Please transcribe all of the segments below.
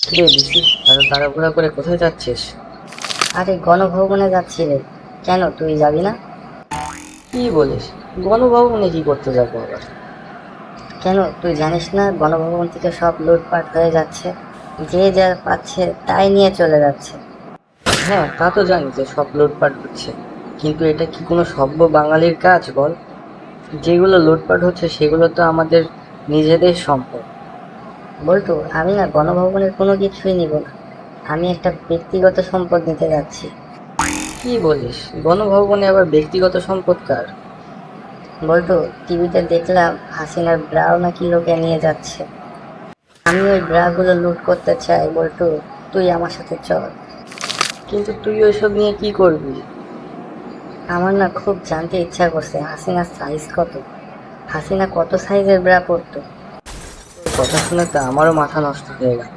কিরে দিছি, এত তাড়াহুড়া করে কোথায় যাচ্ছিস? আরে গণভবনে যাচ্ছি রে। কেন তুই যাবি না? কি বলিস? গণভবনে কি করতে যাবো আবার? কেন তুই জানিস না গণভবন থেকে সব লুটপাট হয়ে যাচ্ছে, যে যা পাচ্ছে তাই নিয়ে চলে যাচ্ছে। হ্যাঁ, তা তো জানি যে সব লুটপাট হচ্ছে, কিন্তু এটা কি কোনো সভ্য বাঙালির কাজ বল? যেগুলো লুটপাট হচ্ছে সেগুলো তো আমাদের নিজেদের সম্পদ। বল্টু, আমি না গণভবনের কোনো কিছুই নিব না। আমি একটা ব্যক্তিগত সম্পদ নিতে যাচ্ছি। কি বলিস? গণভবনে আবার ব্যক্তিগত সম্পদ কার? বল্টু, টিভিতে দেখলাম হাসিনার ব্রাও নাকি লোকে নিয়ে যাচ্ছে। আমি ওই ব্রাগুলো লুট করতে চাই বল্টু। তুই আমার সাথে চল। কিন্তু তুই ওইসব নিয়ে কি করবি? আমার না খুব জানতে ইচ্ছা করছে হাসিনার সাইজ কত। হাসিনা কত সাইজের ব্রা পরতো। তোর কথা শুনে তো আমারও মাথা নষ্ট হয়ে গেল।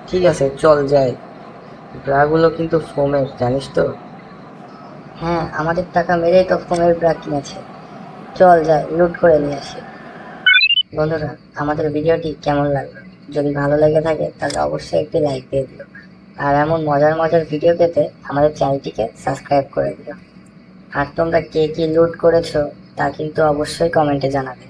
ঠিক আছে, চল যাই। ব্রাগুলো কিন্তু ফোমের, জানিস তো। হ্যাঁ, আমাদের টাকা মেরেই তো ফোনের ব্রা কিনেছে। চল যাই, লুট করে নিয়ে আসি। বন্ধুরা, আমাদের ভিডিওটি কেমন লাগলো? যদি ভালো লেগে থাকে তাহলে অবশ্যই একটি লাইক দিয়ে দিও। আর এমন মজার মজার ভিডিও পেতে আমাদের চ্যানেলটিকে সাবস্ক্রাইব করে দিও। আর তোমরা কে কি লুট করেছো তা কিন্তু অবশ্যই কমেন্টে জানাবে।